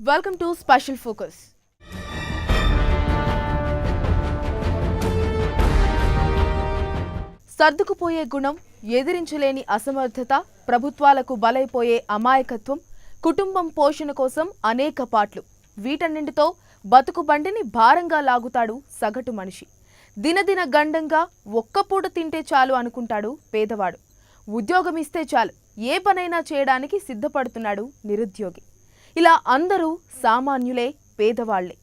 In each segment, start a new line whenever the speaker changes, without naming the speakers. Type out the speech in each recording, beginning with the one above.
Welcome to Special Focus. సర్దుకుపోయే గుణం, ఎదిరించలేని అసమర్థత, ప్రభుత్వాలకు బలైపోయే అమాయకత్వం, కుటుంబం పోషణ కోసం అనేక పాట్లు, వీటన్నింటితో బతుకు బండిని భారంగా లాగుతాడు సగటు మనిషి. దినదిన గండంగా ఒక్క పూట తింటే చాలు అనుకుంటాడు పేదవాడు. ఉద్యోగం ఇస్తే చాలు ఏ పనైనా చేయడానికి సిద్ధపడుతున్నాడు నిరుద్యోగి. ఇలా అందరూ సామాన్యులే, పేదవాళ్లే.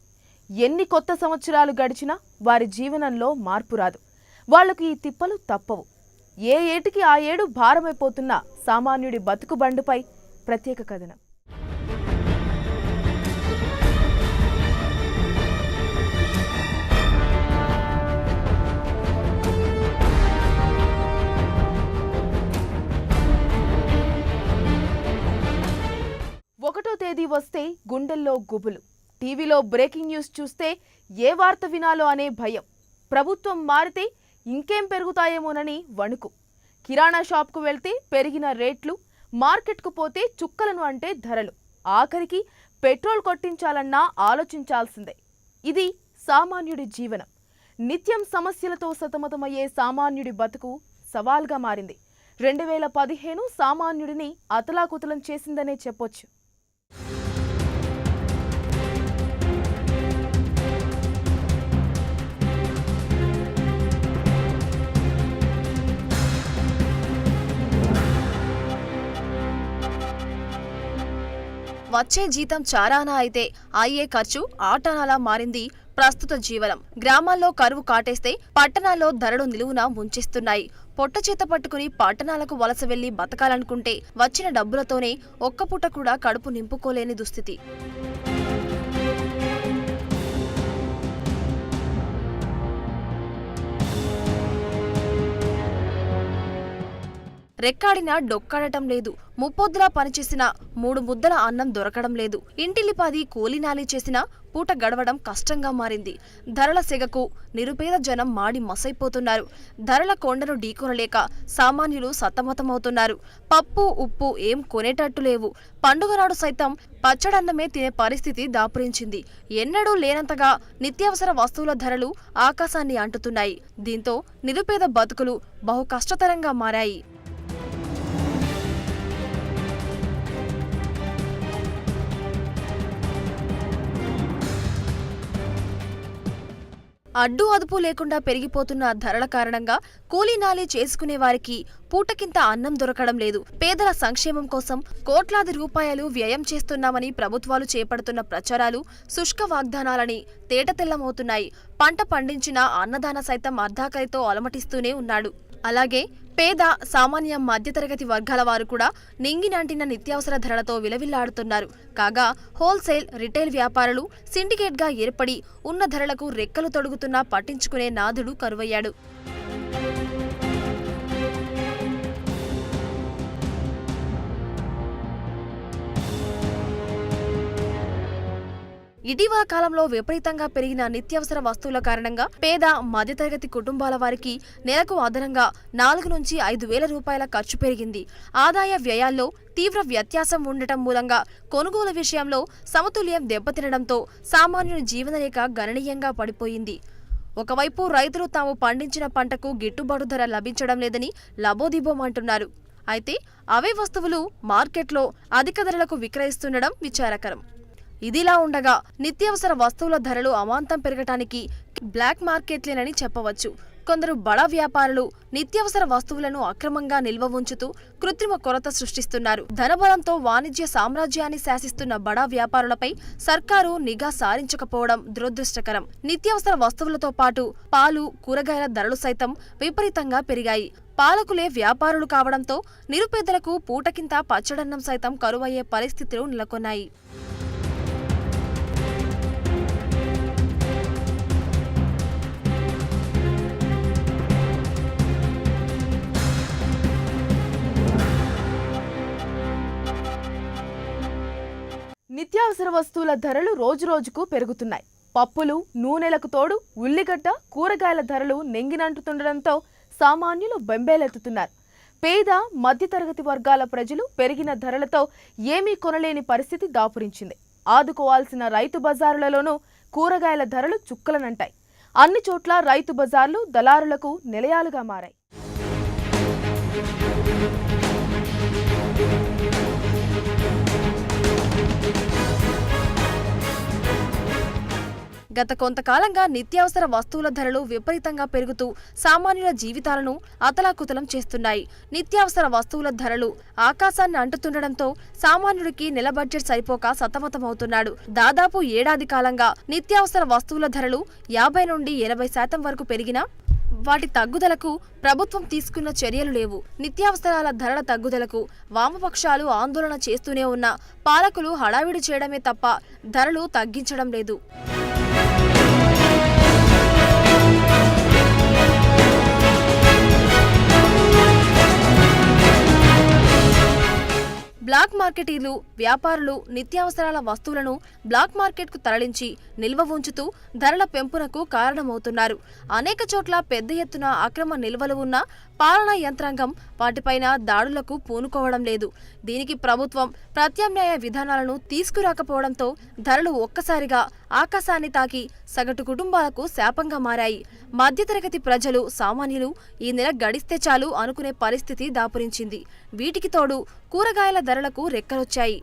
ఎన్ని కొత్త సంవత్సరాలు గడిచినా వారి జీవనంలో మార్పు రాదు. వాళ్లకు ఈ తిప్పలు తప్పవు. ఏ ఏటికి ఆ ఏడు భారమైపోతున్న సామాన్యుడి బతుకు బండుపై ప్రత్యేక కథనం. ఒకటో తేదీ వస్తే గుండెల్లో గుబులు, టీవీలో బ్రేకింగ్ న్యూస్ చూస్తే ఏ వార్త వినాలో అనే భయం, ప్రభుత్వం మారితే ఇంకేం పెరుగుతాయేమోనని వణుకు, కిరాణా షాప్కు వెళ్తే పెరిగిన రేట్లు, మార్కెట్కు పోతే చుక్కలను అంటే ధరలు, ఆఖరికి పెట్రోల్ కొట్టించాలన్నా ఆలోచించాల్సిందే. ఇది సామాన్యుడి జీవనం. నిత్యం సమస్యలతో సతమతమయ్యే సామాన్యుడి బతుకు సవాల్గా మారింది. 2015 సామాన్యుడిని అతలాకుతలం చేసిందనే చెప్పొచ్చు.
వచ్చే జీతం చారానా అయితే అయ్యే ఖర్చు ఆటానాలా మారింది ప్రస్తుత జీవనం. గ్రామాల్లో కరువు కాటేస్తే పట్టణాల్లో ధరలు నిలువున ముంచేస్తున్నాయి. పొట్ట చేత పట్టుకుని పట్టణాలకు వలస వెళ్లి బతకాలనుకుంటే వచ్చిన డబ్బులతోనే ఒక్క పూట కూడా కడుపు నింపుకోలేని దుస్థితి. రెక్కాడినా డొక్కాడటం లేదు. ముప్పొద్దులా పనిచేసిన 3 ముద్దల అన్నం దొరకడం లేదు. ఇంటిల్లిపాది కూలీనాలి చేసినా పూట గడవడం కష్టంగా మారింది. ధరల సెగకు నిరుపేద జనం మాడి మసైపోతున్నారు. ధరల కొండను ఢీకొనలేక సామాన్యులు సతమతమవుతున్నారు. పప్పు ఉప్పు ఏం కొనేటట్టు లేవు. పండుగ నాడు సైతం పచ్చడన్నమే తినే పరిస్థితి దాపురించింది. ఎన్నడూ లేనంతగా నిత్యావసర వస్తువుల ధరలు ఆకాశాన్ని అంటుతున్నాయి. దీంతో నిరుపేద బతుకులు బహు కష్టతరంగా మారాయి. అడ్డు అదుపు లేకుండా పెరిగిపోతున్న ధరల కారణంగా కూలీనాలి చేసుకునే వారికి పూటకింత అన్నం దొరకడం లేదు. పేదల సంక్షేమం కోసం కోట్లాది రూపాయలు వ్యయం చేస్తున్నామని ప్రభుత్వాలు చేపడుతున్న ప్రచారాలు శుష్క వాగ్దానాలని తేటతెల్లమవుతున్నాయి. పంట పండించిన అన్నదాన సైతం అర్ధాకలితో అలమటిస్తూనే ఉన్నాడు. అలాగే పేద సామాన్య మధ్యతరగతి వర్గాల వారు కూడా నింగినంటిన నిత్యావసర ధరలతో విలవిల్లాడుతున్నారు. కాగా హోల్సేల్, రిటైల్ వ్యాపారులు సిండికేట్గా ఏర్పడి ఉన్న ధరలకు రెక్కలు తొడుగుతున్నా పట్టించుకునే నాథుడు కరువయ్యాడు. ఇటీవల కాలంలో విపరీతంగా పెరిగిన నిత్యావసర వస్తువుల కారణంగా పేద మధ్యతరగతి కుటుంబాల వారికి నెలకు అదనంగా 4 నుంచి 5 వేల రూపాయల ఖర్చు పెరిగింది. ఆదాయ వ్యయాల్లో తీవ్ర వ్యత్యాసం ఉండటం మూలంగా కొనుగోలు విషయంలో సమతుల్యం దెబ్బతినడంతో సామాన్యుని జీవనరేఖ గణనీయంగా పడిపోయింది. ఒకవైపు రైతులు తాము పండించిన పంటకు గిట్టుబాటు ధర లభించడం లేదని లబోదిబోమంటున్నారు. అయితే అవే వస్తువులు మార్కెట్లో అధిక ధరలకు విక్రయిస్తుండడం విచారకరం. ఇదిలా ఉండగా నిత్యావసర వస్తువుల ధరలు అమాంతం పెరగటానికి బ్లాక్ మార్కెట్లేనని చెప్పవచ్చు. కొందరు బడా వ్యాపారులు నిత్యావసర వస్తువులను అక్రమంగా నిల్వ ఉంచుతూ కృత్రిమ కొరత సృష్టిస్తున్నారు. ధనబలంతో వాణిజ్య సామ్రాజ్యాన్ని శాసిస్తున్న బడా వ్యాపారులపై సర్కారు నిఘా సారించకపోవడం దురదృష్టకరం. నిత్యావసర వస్తువులతో పాటు పాలు, కూరగాయల ధరలు సైతం విపరీతంగా పెరిగాయి. పాలకులే వ్యాపారులు కావడంతో నిరుపేదలకు పూటకింత పచ్చడన్నం సైతం కరువయ్యే పరిస్థితులు నెలకొన్నాయి.
నిత్యావసర వస్తువుల ధరలు రోజురోజుకు పెరుగుతున్నాయి. పప్పులు, నూనెలకు తోడు ఉల్లిగడ్డ, కూరగాయల ధరలు నెంగినంటుతుండడంతో సామాన్యులు బెంబేలెత్తుతున్నారు. పేద మధ్యతరగతి వర్గాల ప్రజలు పెరిగిన ధరలతో ఏమీ కొనలేని పరిస్థితి దాపురించింది. ఆదుకోవాల్సిన రైతు బజారులలోనూ కూరగాయల ధరలు చుక్కలనంటాయి. అన్ని చోట్ల రైతు బజార్లు దళారులకు నిలయాలుగా మారాయి.
గత కొంతకాలంగా నిత్యావసర వస్తువుల ధరలు విపరీతంగా పెరుగుతూ సామాన్యుల జీవితాలను అతలాకుతలం చేస్తున్నాయి. నిత్యావసర వస్తువుల ధరలు ఆకాశాన్ని అంటుతుండటంతో సామాన్యుడికి నెల బడ్జెట్ సరిపోక సతమతమవుతున్నాడు. దాదాపు ఏడాది కాలంగా నిత్యావసర వస్తువుల ధరలు 50 నుండి 80% వరకు పెరిగినా వాటి తగ్గుదలకు ప్రభుత్వం తీసుకున్న చర్యలు లేవు. నిత్యావసరాల ధరల తగ్గుదలకు వామపక్షాలు ఆందోళన చేస్తూనే ఉన్నా పాలకులు హడావిడి చేయడమే తప్ప ధరలు తగ్గించడం లేదు. బ్లాక్ మార్కెటీలు, వ్యాపారులు నిత్యావసరాల వస్తువులను బ్లాక్ మార్కెట్కు తరలించి నిల్వ ఉంచుతూ ధరల పెంపునకు కారణమవుతున్నారు. అనేక చోట్ల పెద్ద ఎత్తున అక్రమ నిల్వలు ఉన్న పాలనా యంత్రాంగం వాటిపైన దాడులకు పూనుకోవడం లేదు. దీనికి ప్రభుత్వం ప్రత్యామ్నాయ విధానాలను తీసుకురాకపోవడంతో ధరలు ఒక్కసారిగా ఆకాశాన్ని తాకి సగటు కుటుంబాలకు శాపంగా మారాయి. మధ్యతరగతి ప్రజలు, సామాన్యులు ఈ నెల గడిస్తే చాలు అనుకునే పరిస్థితి దాపురించింది. వీటికి తోడు కూరగాయల ధరలకు రెక్కలొచ్చాయి.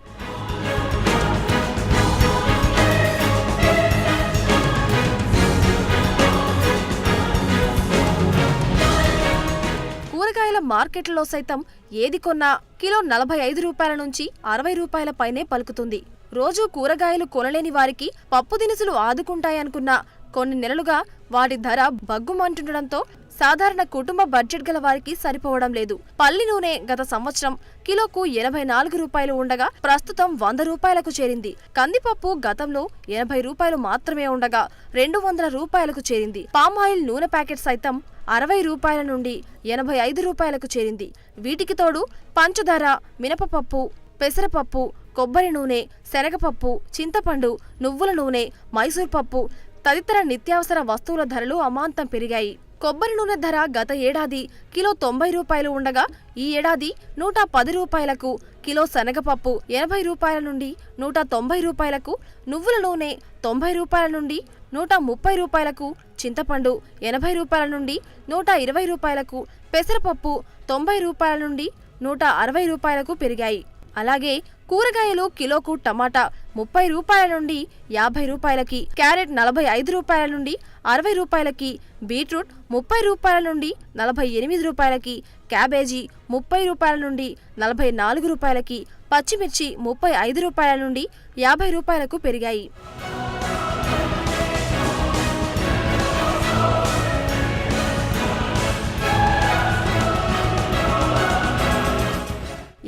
కూరగాయల మార్కెట్లలో సైతం ఏది కొన్నా కిలో 45 రూపాయల నుంచి 60 రూపాయల పైనే పలుకుతుంది. రోజు కూరగాయలు కొనలేని వారికి పప్పు దినుసులు ఆదుకుంటాయనుకున్న కొన్ని నెలలుగా వాటి ధర బగ్గుమంటుండటంతో సాధారణ కుటుంబ బడ్జెట్ గల వారికి సరిపోవడం లేదు. పల్లి నూనె గత సంవత్సరం కిలోకు 84 రూపాయలు ఉండగా ప్రస్తుతం 100 రూపాయలకు చేరింది. కందిపప్పు గతంలో 80 రూపాయలు మాత్రమే ఉండగా 200 రూపాయలకు చేరింది. పామాయిల్ నూనె ప్యాకెట్ సైతం 60 రూపాయల నుండి 85 రూపాయలకు చేరింది. వీటికి తోడు పంచదార, మినపపప్పు, పెసరపప్పు, కొబ్బరి నూనె, శనగపప్పు, చింతపండు, నువ్వుల నూనె, మైసూర్ పప్పు తదితర నిత్యావసర వస్తువుల ధరలు అమాంతం పెరిగాయి. కొబ్బరి నూనె ధర గత ఏడాది కిలో 90 రూపాయలు ఉండగా ఈ ఏడాది 110 రూపాయలకు, కిలో శనగపప్పు 80 రూపాయల నుండి 190 రూపాయలకు, నువ్వుల నూనె 90 రూపాయల నుండి 130 రూపాయలకు, చింతపండు 80 రూపాయల నుండి 120 రూపాయలకు, పెసరపప్పు 90 రూపాయల నుండి 160 రూపాయలకు పెరిగాయి. అలాగే కూరగాయలు కిలోకు టమాటా 30 రూపాయల నుండి 50 రూపాయలకి, క్యారెట్ 45 రూపాయల నుండి 60 రూపాయలకి, బీట్రూట్ 30 రూపాయల నుండి 48 రూపాయలకి, క్యాబేజీ 30 రూపాయల నుండి 44 రూపాయలకి, పచ్చిమిర్చి 35 రూపాయల నుండి 50 రూపాయలకు పెరిగాయి.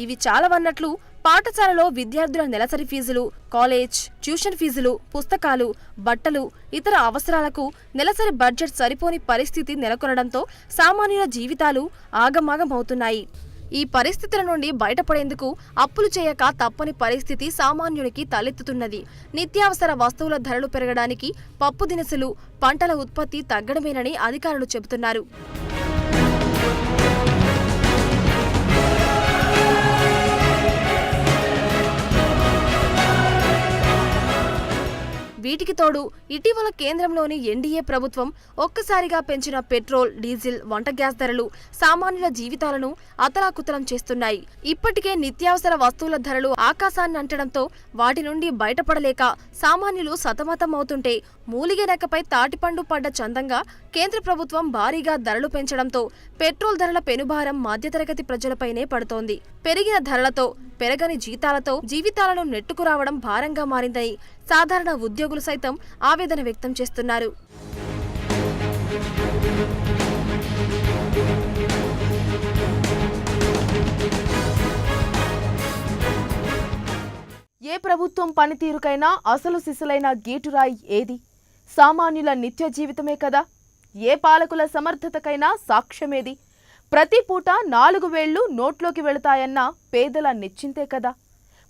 ఇవి చాలావన్నట్లు పాఠశాలలో విద్యార్థుల నెలసరి ఫీజులు, కాలేజ్, ట్యూషన్ ఫీజులు, పుస్తకాలు, బట్టలు, ఇతర అవసరాలకు నెలసరి బడ్జెట్ సరిపోని పరిస్థితి నెలకొనడంతో సామాన్యుల జీవితాలు ఆగమాగమవుతున్నాయి. ఈ పరిస్థితుల నుండి బయటపడేందుకు అప్పులు చేయక తప్పని పరిస్థితి సామాన్యునికి తలెత్తుతున్నది. నిత్యావసర వస్తువుల ధరలు పెరగడానికి పప్పు దినుసులు, పంటల ఉత్పత్తి తగ్గడమేనని అధికారులు చెబుతున్నారు. వీటికి తోడు ఇటీవల కేంద్రంలోని ఎన్డీఏ ప్రభుత్వం ఒక్కసారిగా పెంచిన పెట్రోల్, డీజిల్, వంట గ్యాస్ ధరలు సామాన్యుల జీవితాలను అతలాకుతలం చేస్తున్నాయి. ఇప్పటికే నిత్యావసర వస్తువుల ధరలు ఆకాశాన్ని అంటడంతో వాటి నుండి బయటపడలేక సామాన్యులు సతమతమవుతుంటే మూలిగెనకపై తాటిపండు పడ్డ చందంగా కేంద్ర ప్రభుత్వం భారీగా ధరలు పెంచడంతో పెట్రోల్ ధరల పెనుభారం మధ్యతరగతి ప్రజలపైనే పడుతోంది. పెరిగిన ధరలతో, పెరగని జీతాలతో జీవితాలను నెట్టుకురావడం భారంగా మారిందని సాధారణ ఉద్యోగులు సైతం ఆవేదన వ్యక్తం చేస్తున్నారు.
ఏ ప్రభుత్వం పనితీరుకైనా అసలు సిసలైన గీటురాయి ఏది? సామాన్యుల నిత్య జీవితమే కదా. ఏ పాలకుల సమర్థతకైనా సాక్ష్యమేది? ప్రతి పూట 4 వేళ్లు నోట్లోకి వెళతాయన్న పేదల నిశ్చింతే కదా.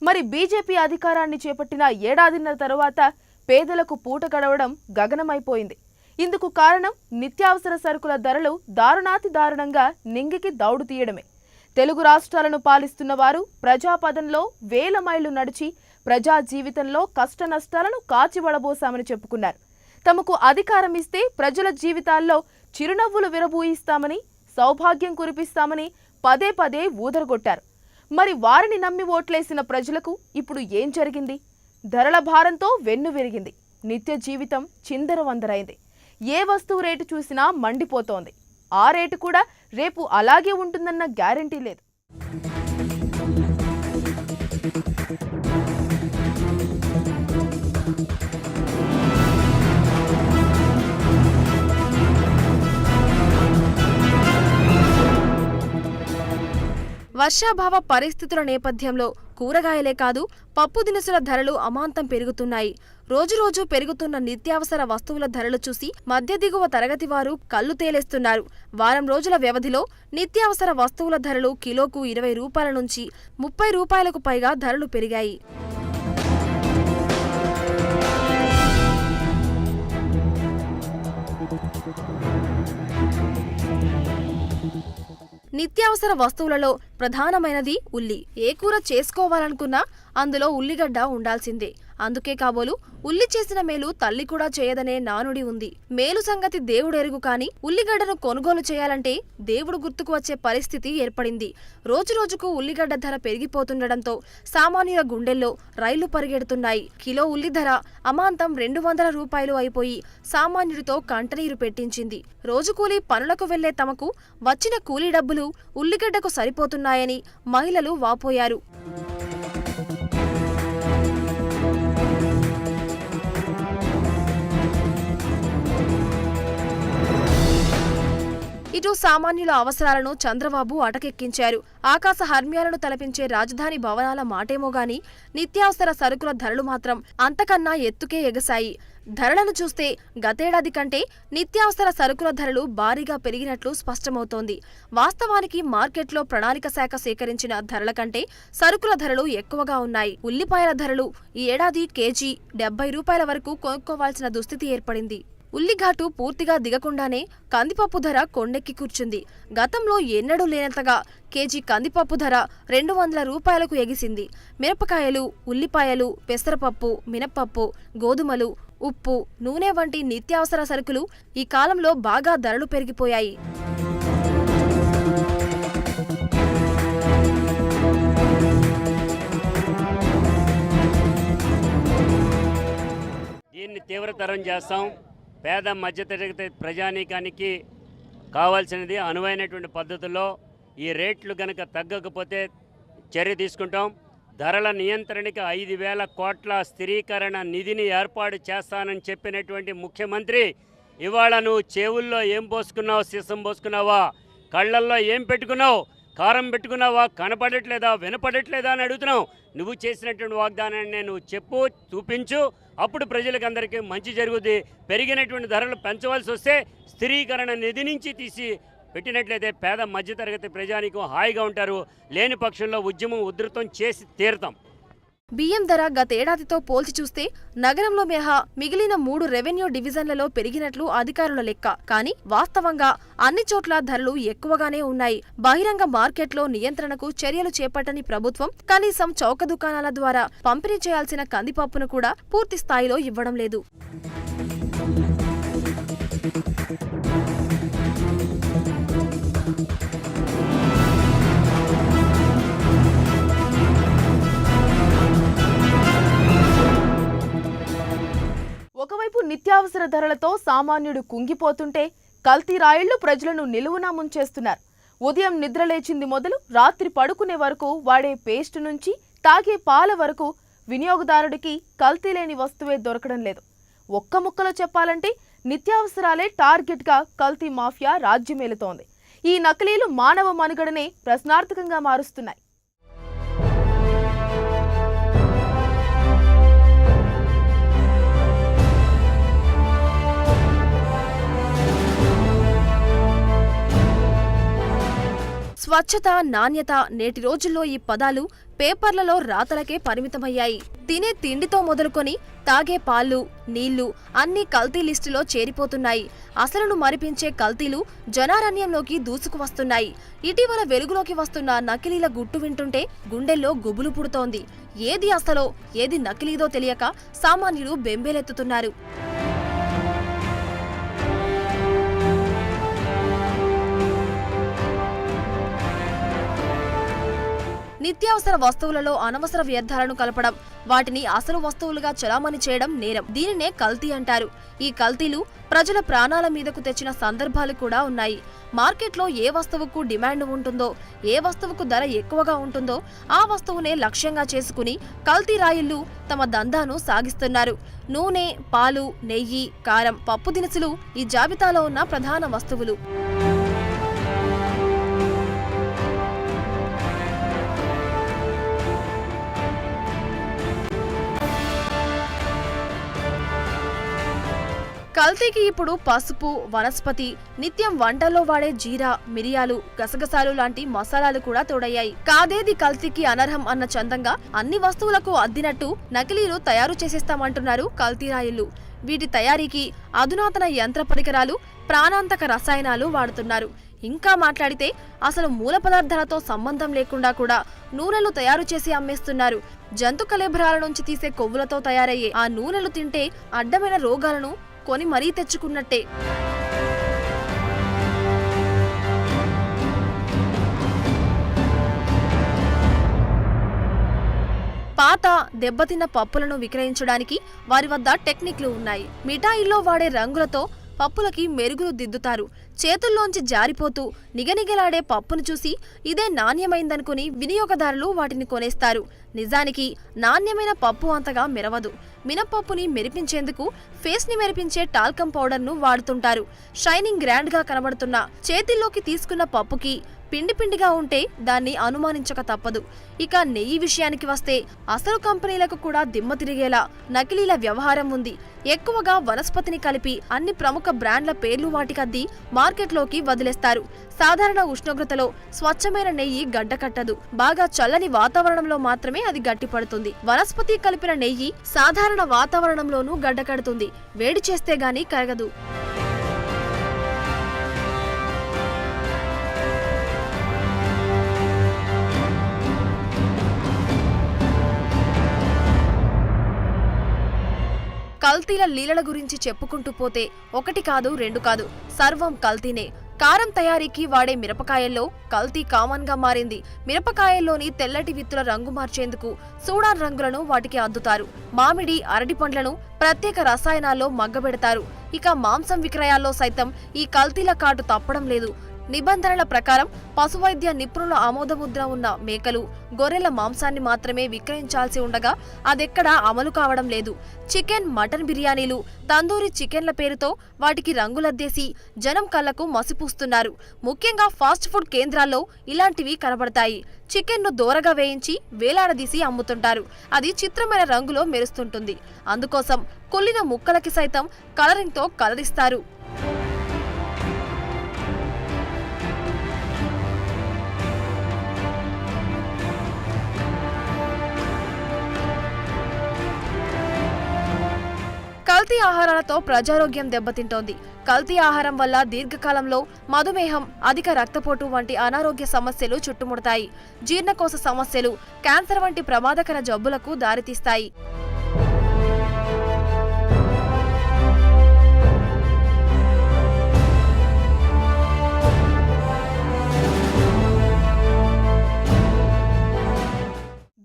మరి బీజేపీ అధికారాన్ని చేపట్టిన ఏడాదిన్నర తరువాత పేదలకు పూట గడవడం గగనమైపోయింది. ఇందుకు కారణం నిత్యావసర సరుకుల ధరలు దారుణాతి దారుణంగా నింగికి దౌడు తీయడమే. తెలుగు రాష్ట్రాలను పాలిస్తున్న వారు ప్రజాపదంలో వేల మైళ్లు నడిచి ప్రజా జీవితంలో కష్ట నష్టాలను కాచివడబోసామని చెప్పుకున్నారు. తమకు అధికారం ఇస్తే ప్రజల జీవితాల్లో చిరునవ్వులు విరబూయిస్తామని, సౌభాగ్యం కురిపిస్తామని పదే పదే ఊదరగొట్టారు. మరి వారిని నమ్మి ఓట్లేసిన ప్రజలకు ఇప్పుడు ఏం జరిగింది? ధరల భారంతో వెన్ను విరిగింది. నిత్య జీవితం చిందరవందరైంది. ఏ వస్తువు రేటు చూసినా మండిపోతోంది. ఆ రేటు కూడా రేపు అలాగే ఉంటుందన్న గ్యారెంటీ లేదు.
వర్షాభావ పరిస్థితుల నేపథ్యంలో కూరగాయలే కాదు పప్పు దినుసుల ధరలు అమాంతం పెరుగుతున్నాయి. రోజురోజు పెరుగుతున్న నిత్యావసర వస్తువుల ధరలు చూసి మధ్య దిగువ తరగతి వారు కళ్ళు తేలేస్తున్నారు. వారం రోజుల వ్యవధిలో నిత్యావసర వస్తువుల ధరలు కిలోకు 20 రూపాయల నుంచి 30 రూపాయలకు పైగా ధరలు పెరిగాయి. నిత్యావసర వస్తువులలో ప్రధానమైనది ఉల్లి. ఏ కూర చేసుకోవాలనుకున్నా అందులో ఉల్లిగడ్డ ఉండాల్సిందే. అందుకే కాబోలు ఉల్లి చేసిన మేలు తల్లి కూడా చేయదనే నానుడి ఉంది. మేలు సంగతి దేవుడెరుగు కాని ఉల్లిగడ్డను కొనుగోలు చేయాలంటే దేవుడు గుర్తుకు వచ్చే పరిస్థితి ఏర్పడింది. రోజురోజుకు ఉల్లిగడ్డ ధర పెరిగిపోతుండటంతో సామాన్యుల గుండెల్లో రైళ్లు పరిగెడుతున్నాయి. కిలో ఉల్లి ధర అమాంతం 200 రూపాయలు అయిపోయి సామాన్యుడితో కంటనీరు పెట్టించింది. రోజు కూలీ పనులకు వెళ్లే తమకు వచ్చిన కూలీ డబ్బులు ఉల్లిగడ్డకు సరిపోతున్నాయని మహిళలు వాపోయారు. ఇటు సామాన్యుల అవసరాలను చంద్రబాబు అటకెక్కించారు. ఆకాశ హర్మ్యాలను తలపించే రాజధాని భవనాల మాటేమోగాని నిత్యావసర సరుకుల ధరలు మాత్రం అంతకన్నా ఎత్తుకే ఎగసాయి. ధరలను చూస్తే గతేడాది కంటే నిత్యావసర సరుకుల ధరలు భారీగా పెరిగినట్లు స్పష్టమవుతోంది. వాస్తవానికి మార్కెట్లో ప్రణాళిక శాఖ సేకరించిన ధరల కంటే సరుకుల ధరలు ఎక్కువగా ఉన్నాయి. ఉల్లిపాయల ధరలు ఈ ఏడాది కేజీ 70 రూపాయల వరకు కొనుక్కోవాల్సిన దుస్థితి ఏర్పడింది. ఉల్లిఘాటు పూర్తిగా దిగకుండానే కందిపప్పు ధర కొండెక్కి కూర్చుంది. గతంలో ఎన్నడూ లేనంతగా కేజీ కందిపప్పు ధర 200 రూపాయలకు ఎగిసింది. మిరపకాయలు, ఉల్లిపాయలు, పెసరపప్పు, మినప్పప్పు, గోధుమలు, ఉప్పు, నూనె వంటి నిత్యావసర సరుకులు ఈ కాలంలో బాగా ధరలు పెరిగిపోయాయి.
దీన్ని తీవ్రతరం చేస్తాం. పేద మధ్యతరగతి ప్రజానీకానికి కావాల్సినది అనువైనటువంటి పద్ధతుల్లో ఈ రేట్లు కనుక తగ్గకపోతే చర్య తీసుకుంటాం. ధరల నియంత్రణకి 5,000 కోట్ల స్థిరీకరణ నిధిని ఏర్పాటు చేస్తానని చెప్పినటువంటి ముఖ్యమంత్రి ఇవాళ నువ్వు చెవుల్లో ఏం పోసుకున్నావు? సీసం పోసుకున్నావా? కళ్ళల్లో ఏం పెట్టుకున్నావు? కారం పెట్టుకున్నావా? కనపడట్లేదా? వినపడట్లేదా అని అడుగుతున్నావు. నువ్వు చేసినటువంటి వాగ్దానాన్ని నువ్వు చెప్పు, చూపించు. అప్పుడు ప్రజలకు అందరికీ మంచి జరుగుద్ది. పెరిగినటువంటి ధరలు పెంచవలసి వస్తే స్థిరీకరణ నిధి నుంచి తీసి పెట్టినట్లయితే పేద మధ్యతరగతి ప్రజానీకం హాయిగా ఉంటారు. లేని పక్షంలో ఉద్యమం ఉధృతం చేసి తీరుతాం.
బియ్యం ధర గతేడాదితో పోల్చి చూస్తే నగరంలో మినహా మిగిలిన 3 రెవెన్యూ డివిజన్లలో పెరిగినట్లు అధికారుల లెక్క. కానీ వాస్తవంగా అన్ని చోట్ల ధరలు ఎక్కువగానే ఉన్నాయి. బహిరంగ మార్కెట్లో నియంత్రణకు చర్యలు చేపట్టని ప్రభుత్వం కనీసం చౌక దుకాణాల ద్వారా పంపిణీ చేయాల్సిన కందిపప్పును కూడా పూర్తి స్థాయిలో ఇవ్వడం లేదు.
ఒకవైపు నిత్యావసర ధరలతో సామాన్యుడు కుంగిపోతుంటే కల్తీ రాయిళ్లు ప్రజలను నిలువునా ముంచేస్తున్నారు. ఉదయం నిద్రలేచింది మొదలు రాత్రి పడుకునే వరకు వాడే పేస్ట్ నుంచి తాగే పాల వరకు వినియోగదారుడికి కల్తీ లేని వస్తువే దొరకడం లేదు. ఒక్క ముక్కలో చెప్పాలంటే నిత్యావసరాలే టార్గెట్గా కల్తీ మాఫియా రాజ్యమేలుతోంది. ఈ నకిలీలు మానవ మనుగడనే ప్రశ్నార్థకంగా మారుస్తున్నాయి.
స్వచ్ఛత, నాణ్యత నేటి రోజుల్లో ఈ పదాలు పేపర్లలో రాతలకే పరిమితమయ్యాయి. తినే తిండితో మొదలుకొని తాగే పాలు, నీళ్లు అన్నీ కల్తీ లిస్టులో చేరిపోతున్నాయి. అసలును మరిపించే కల్తీలు జనారణ్యంలోకి దూసుకువస్తున్నాయి. ఇటీవల వెలుగులోకి వస్తున్న నకిలీల గుట్టు వింటుంటే గుండెల్లో గుబులు పుడుతోంది. ఏది అసలో ఏది నకిలీదో తెలియక సామాన్యులు బెంబేలెత్తుతున్నారు. నిత్యావసర వస్తువులలో అనవసర వ్యర్థాలను కలపడం, వాటిని అసలు వస్తువులుగా చలామణి చేయడం నేరం. దీనినే కల్తీ అంటారు. ఈ కల్తీలు ప్రజల ప్రాణాల మీదకు తెచ్చిన సందర్భాలు కూడా ఉన్నాయి. మార్కెట్లో ఏ వస్తువుకు డిమాండ్ ఉంటుందో, ఏ వస్తువుకు ధర ఎక్కువగా ఉంటుందో ఆ వస్తువునే లక్ష్యంగా చేసుకుని కల్తీ రాయిళ్లు తమ దందాను సాగిస్తున్నారు. నూనె, పాలు, నెయ్యి, కారం, పప్పు దినుసులు ఈ జాబితాలో ఉన్న ప్రధాన వస్తువులు. కల్తీకి ఇప్పుడు పసుపు, వనస్పతి, నిత్యం వంటల్లో వాడే జీరా, మిరియాలు, గసగసాలు లాంటి మసాలాలు కూడా తోడయ్యాయి. కాదేది కల్తీకి అనర్హం అన్న చందంగా అన్ని వస్తువులకు అద్దినట్టు నకిలీలు తయారు చేసేస్తామంటున్నారు కల్తీ రాయిళ్లు. వీటి తయారీకి అధునాతన యంత్ర పరికరాలు, ప్రాణాంతక రసాయనాలు వాడుతున్నారు. ఇంకా మాట్లాడితే అసలు మూల పదార్థాలతో సంబంధం లేకుండా కూడా నూనెలు తయారు చేసి అమ్మేస్తున్నారు. జంతు కళేబరాల నుంచి తీసే కొవ్వులతో తయారయ్యే ఆ నూనెలు తింటే అడ్డమైన రోగాలను కొని మరీ తెచ్చుకున్నట్టే. పాత దెబ్బతిన్న పప్పులను విక్రయించడానికి వారి వద్ద టెక్నిక్లు ఉన్నాయి. మిఠాయిల్లో వాడే రంగులతో పప్పులకి మెరుగులు దిద్దుతారు. చేతుల్లోంచి జారిపోతూ నిగనిగలాడే పప్పును చూసి ఇదే నాణ్యమైందనుకుని వినియోగదారులు వాటిని కొనేస్తారు. నిజానికి నాణ్యమైన పప్పు అంతగా మెరవదు. మినపప్పుని మెరిపించేందుకు ఫేస్ ని మెరిపించే టాల్కం పౌడర్ ను వాడుతుంటారు. షైనింగ్ గ్రాండ్ గా కనబడుతున్న చేతిలోకి తీసుకున్న పప్పుకి పిండి పిండిగా ఉంటే దాన్ని అనుమానించక తప్పదు. ఇక నెయ్యి విషయానికి వస్తే అసలు కంపెనీలకు కూడా దిమ్మ తిరిగేలా నకిలీల వ్యవహారం ఉంది. ఎక్కువగా వనస్పతిని కలిపి అన్ని ప్రముఖ బ్రాండ్ల పేర్లు వాటికద్ది మార్కెట్లోకి వదిలేస్తారు. సాధారణ ఉష్ణోగ్రతలో స్వచ్ఛమైన నెయ్యి గడ్డకట్టదు. బాగా చల్లని వాతావరణంలో మాత్రమే అది గట్టిపడుతుంది. వనస్పతి కలిపిన నెయ్యి సాధారణ వాతావరణంలోనూ గడ్డకడుతుంది. వేడి చేస్తే గానీ కరగదు. కల్తీల లీలల గురించి చెప్పుకుంటూ పోతే ఒకటి కాదు, రెండు కాదు, సర్వం కల్తీనే. కారం తయారీకి వాడే మిరపకాయల్లో కల్తీ కామన్ గా మారింది. మిరపకాయల్లోని తెల్లటి విత్తుల రంగు మార్చేందుకు సూడాన్ రంగులను వాటికి అద్దుతారు. మామిడి, అరటి పండ్లను ప్రత్యేక రసాయనాల్లో మగ్గబెడతారు. ఇక మాంసం విక్రయాల్లో సైతం ఈ కల్తీల కాటు తప్పడం లేదు. నిబంధనల ప్రకారం పశువైద్య నిపుణుల ఆమోదముద్ర ఉన్న మేకలు, గొర్రెల మాంసాన్ని మాత్రమే విక్రయించాల్సి ఉండగా అదెక్కడా అమలు కావడం లేదు. చికెన్, మటన్ బిర్యానీలు, తందూరి చికెన్ల పేరుతో వాటికి రంగులద్దేసి జనం కళ్లకు మసిపూస్తున్నారు. ముఖ్యంగా ఫాస్ట్ ఫుడ్ కేంద్రాల్లో ఇలాంటివి కనబడతాయి. చికెన్ను దోరగా వేయించి వేలాడదీసి అమ్ముతుంటారు. అది చిత్రమైన రంగులో మెరుస్తుంటుంది. అందుకోసం కుళ్ళిన ముక్కలకి సైతం కలరింగ్తో కలరిస్తారు. కల్తీ ఆహారాలతో ప్రజారోగ్యం దెబ్బతింటోంది. కల్తీ ఆహారం వల్ల దీర్ఘకాలంలో మధుమేహం, అధిక రక్తపోటు వంటి అనారోగ్య సమస్యలు చుట్టుముడతాయి. జీర్ణకోశ సమస్యలు, క్యాన్సర్ వంటి ప్రమాదకర జబ్బులకు దారితీస్తాయి.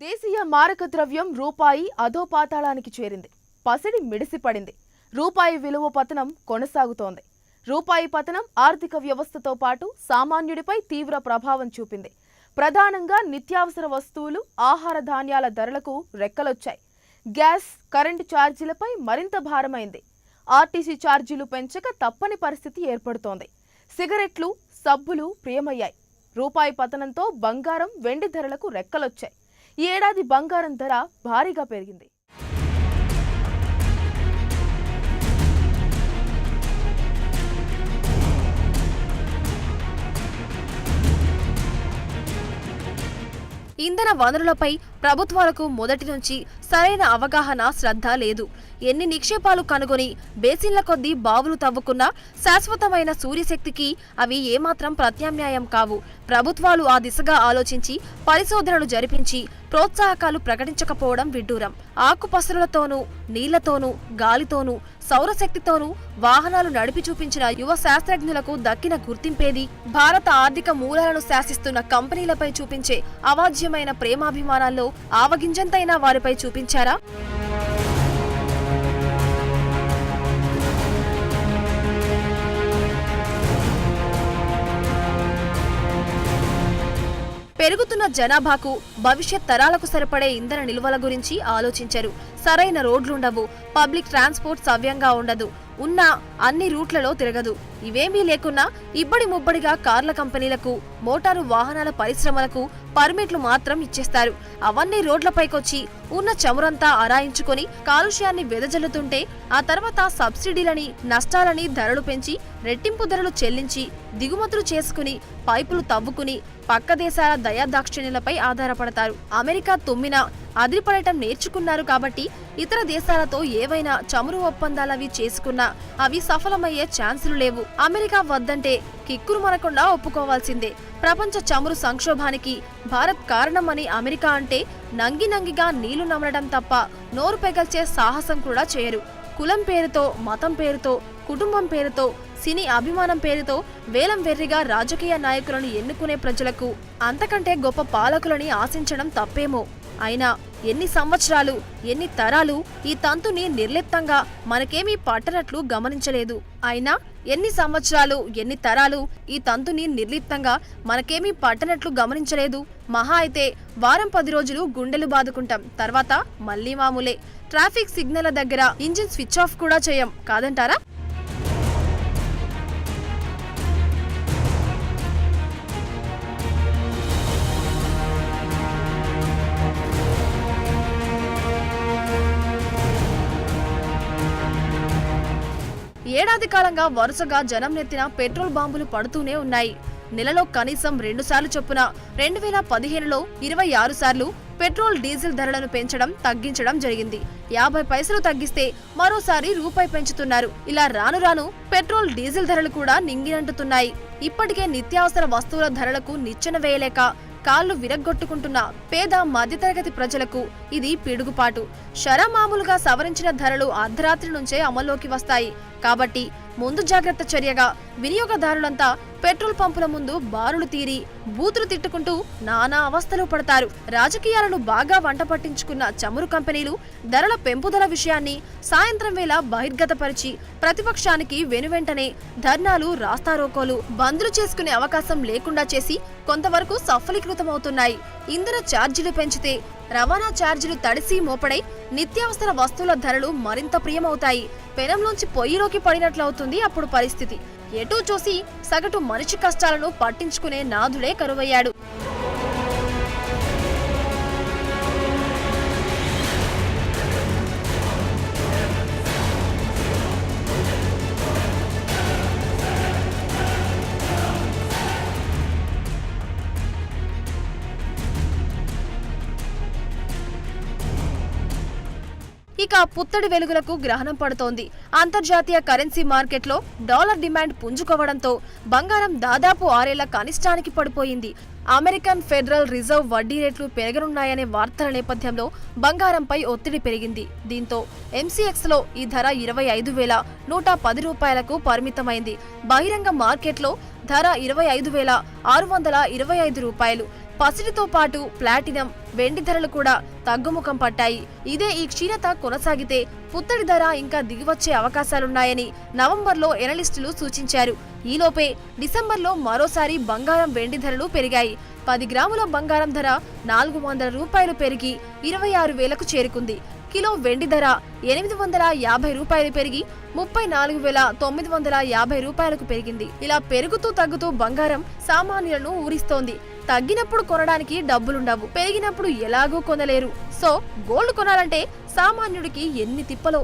దేశీయ మారక ద్రవ్యం రూపాయి అధోపాతాళానికి చేరింది. పసిడి మిడిసిపడింది. రూపాయి విలువ పతనం కొనసాగుతోంది. రూపాయి పతనం ఆర్థిక వ్యవస్థతో పాటు సామాన్యుడిపై తీవ్ర ప్రభావం చూపింది. ప్రధానంగా నిత్యావసర వస్తువులు, ఆహార ధాన్యాల ధరలకు రెక్కలొచ్చాయి. గ్యాస్, కరెంటు ఛార్జీలపై మరింత భారమైంది. ఆర్టీసీ ఛార్జీలు పెంచక తప్పని పరిస్థితి ఏర్పడుతోంది. సిగరెట్లు, సబ్బులు ప్రియమయ్యాయి. రూపాయి పతనంతో బంగారం, వెండి ధరలకు రెక్కలొచ్చాయి. ఈ ఏడాది బంగారం ధర భారీగా పెరిగింది.
ఇంధన వనరులపై ప్రభుత్వాలకు మొదటి నుంచి సరైన అవగాహన, శ్రద్ధ లేదు. ఎన్ని నిక్షేపాలు కనుగొని బేసిన్ల కొద్దీ బావులు తవ్వుకున్నా శాశ్వతమైన సూర్యశక్తికి అవి ఏమాత్రం ప్రత్యామ్నాయం కావు. ప్రభుత్వాలు ఆ దిశగా ఆలోచించి పరిశోధనలు జరిపించి ప్రోత్సాహకాలు ప్రకటించకపోవడం విడ్డూరం. ఆకుపసరులతోనూ, నీళ్లతోనూ, గాలితోనూ, సౌరశక్తితోనూ వాహనాలు నడిపి చూపించిన యువ శాస్త్రజ్ఞులకు దక్కిన గుర్తింపేది? భారత ఆర్థిక మూలాలను శాసిస్తున్న కంపెనీలపై చూపించే అవాజ్యమైన ప్రేమాభిమానాల్లో ఆవగింజంతైనా వారిపై చూపించారా? పెరుగుతున్న జనాభాకు, భవిష్యత్ తరాలకు సరిపడే ఇంధన నిల్వల గురించి ఆలోచించరు. సరైన రోడ్లుండవు, పబ్లిక్ ట్రాన్స్పోర్ట్ సవ్యంగా ఉండదు, ఉన్న అన్ని రూట్లలో తిరగదు. ఇవేమీ లేకున్నా ఇబ్బడి ముబ్బడిగా కార్ల కంపెనీలకు, మోటారు వాహనాల పరిశ్రమలకు పర్మిట్లు మాత్రం ఇచ్చేస్తారు. అవన్నీ రోడ్లపైకొచ్చి ఉన్న చమురంతా అరాయించుకొని కాలుష్యాన్ని వెదజల్లుతుంటే ఆ తర్వాత సబ్సిడీలని, నష్టాలని ధరలు పెంచి రెట్టింపు ధరలు చెల్లించి దిగుమతులు చేసుకుని పైపులు తవ్వుకుని పక్క దేశాల దయాదాక్షిణ్యాలపై ఆధారపడతారు. అమెరికా తుమ్మినా అదిరిపడటం నేర్చుకున్నారు కాబట్టి ఇతర దేశాలతో ఏవైనా చమురు ఒప్పందాలవి చేసుకున్నా అవి సఫలమయ్యే ఛాన్సులు లేవు. అమెరికా వద్దంటే కిక్కురు మనకుండా ఒప్పుకోవాల్సిందే. ప్రపంచ చమురు సంక్షోభానికి భారత్ కారణమని అమెరికా అంటే నంగిగా నీళ్లు నమలడం తప్ప నోరు పెగల్చే సాహసం కూడా చేయరు. కులం పేరుతో, మతం పేరుతో, కుటుంబం పేరుతో, సినీ అభిమానం పేరుతో వేలం వెర్రిగా రాజకీయ నాయకులను ఎన్నుకునే ప్రజలకు అంతకంటే గొప్ప పాలకులని ఆశించడం తప్పేమో. అయినా ఎన్ని సంవత్సరాలు, ఎన్ని తరాలు ఈ తంతుని నిర్లిప్తంగా మనకేమీ పట్టనట్లు గమనించలేదు. అయినా ఎన్ని సంవత్సరాలు, ఎన్ని తరాలు ఈ తంతుని నిర్లిప్తంగా మనకేమీ పట్టనట్లు గమనించలేదు. మహా అయితే వారం 10 రోజులు గుండెలు బాదుకుంటాం, తర్వాత మళ్లీ మామూలే. ట్రాఫిక్ సిగ్నల్ దగ్గర ఇంజిన్ స్విచ్ ఆఫ్ కూడా చేయం, కాదంటారా? ఏడాది కాలంగా వరుసగా జనం నెత్తిన పెట్రోల్ బాంబులు పడుతూనే ఉన్నాయి. నెలలో కనీసం 2 సార్లు చొప్పున 2015లో 26 సార్లు పెట్రోల్, డీజిల్ ధరలను పెంచడం, తగ్గించడం జరిగింది. 50 పైసలు తగ్గిస్తే మరోసారి రూపాయి పెంచుతున్నారు. ఇలా రాను రాను పెట్రోల్, డీజిల్ ధరలు కూడా నింగినంటుతున్నాయి. ఇప్పటికే నిత్యావసర వస్తువుల ధరలకు నిచ్చెన వేయలేక కాళ్లు విరగ్గొట్టుకుంటున్న పేద, మధ్యతరగతి ప్రజలకు ఇది పిడుగుపాటు. మామూలుగా సవరించిన ధరలు అర్ధరాత్రి నుంచే అమల్లోకి వస్తాయి. కాబట్టి ముందు జాగ్రత్త చర్యగా వినియోగదారులంతా పెట్రోల్ పంపుల ముందు బారులు తీరి బూతులు తిట్టుకుంటూ నానా అవస్థలు పడతారు. రాజకీయాలను బాగా వంట పట్టించుకున్న చమురు కంపెనీలు ధరల పెంపుదల విషయాన్ని సాయంత్రం వేళ బహిర్గతపరిచి ప్రతిపక్షానికి వెనువెంటనే ధర్నాలు, రాస్తారోకోలు, బంద్లు చేసుకునే అవకాశం లేకుండా చేసి కొంతవరకు సఫలీకృతమవుతున్నాయి. ఇంధన ఛార్జీలు పెంచితే రవాణా ఛార్జీలు తడిసి మోపడై నిత్యావసర వస్తువుల ధరలు మరింత ప్రియమవుతాయి. పెనంలోంచి పొయ్యిలోకి పడినట్లవుతుంది అప్పుడు పరిస్థితి. ఎటూ చూసి సగటు మనిషి కష్టాలను పట్టించుకునే నాథుడే కరువయ్యాడు. ఇక పుత్తడి వెలుగులకు గ్రహణం పడుతోంది. అంతర్జాతీయ కరెన్సీ మార్కెట్లో డాలర్ డిమాండ్ పుంజుకోవడంతో బంగారం దాదాపు 6 ఏళ్ల కనిష్టానికి పడిపోయింది. అమెరికన్ ఫెడరల్ రిజర్వ్ వడ్డీ రేట్లు పెరగనున్నాయనే వార్తల నేపథ్యంలో బంగారంపై ఒత్తిడి పెరిగింది. దీంతో ఎంసీఎక్స్లో ఈ ధర 25,110 రూపాయలకు పరిమితమైంది. బహిరంగ మార్కెట్లో ధర 25,625 రూపాయలు. పసిడితో పాటు ప్లాటినం, వెండి ధరలు కూడా తగ్గుముఖం పట్టాయి. ఇదే ఈ క్షీణత కొనసాగితే పుత్తడి ధర ఇంకా దిగివచ్చే అవకాశాలున్నాయని నవంబర్లో ఎనలిస్టులు సూచించారు. ఈలోపే డిసెంబర్లో మరోసారి బంగారం, వెండి ధరలు పెరిగాయి. 10 గ్రాముల బంగారం ధర 400 రూపాయలు పెరిగి 26,000కు చేరుకుంది. కిలో వెండి ధర 850 రూపాయలు పెరిగి 34,950 రూపాయలకు పెరిగింది. ఇలా పెరుగుతూ తగ్గుతూ బంగారం సామాన్యులను ఊరిస్తోంది. తగ్గినప్పుడు కొనడానికి డబ్బులుండవు, పెరిగినప్పుడు ఎలాగూ కొనలేరు. సో గోల్డ్ కొనాలంటే సామాన్యుడికి ఎన్ని తిప్పలో.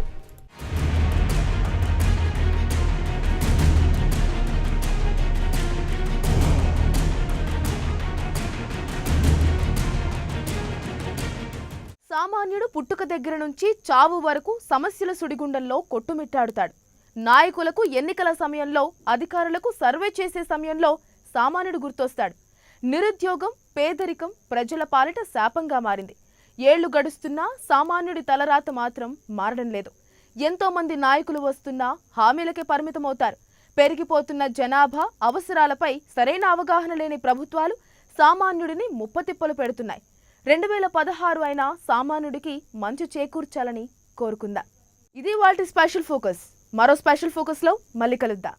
సామాన్యుడు పుట్టుక దగ్గర నుంచి చావు వరకు సమస్యల సుడిగుండంలో కొట్టుమిట్టాడుతాడు. నాయకులకు ఎన్నికల సమయంలో, అధికారులకు సర్వే చేసే సమయంలో సామాన్యుడు గుర్తొస్తాడు. నిరుద్యోగం, పేదరికం ప్రజల పాలిట శాపంగా మారింది. ఏళ్లు గడుస్తున్నా సామాన్యుడి తలరాత మాత్రం మారడం లేదు. ఎంతో మంది నాయకులు వస్తున్నా హామీలకే పరిమితమవుతారు. పెరిగిపోతున్న జనాభా, అవసరాలపై సరైన అవగాహన లేని ప్రభుత్వాలు సామాన్యుడిని ముప్పతిప్పలు పెడుతున్నాయి. 2016 అయినా సామాన్యుడికి మంచి చేకూర్చాలని కోరుకుందాం. ఇది వాటి స్పెషల్ ఫోకస్. మరో స్పెషల్ ఫోకస్లో మళ్ళీ కలుద్దాం.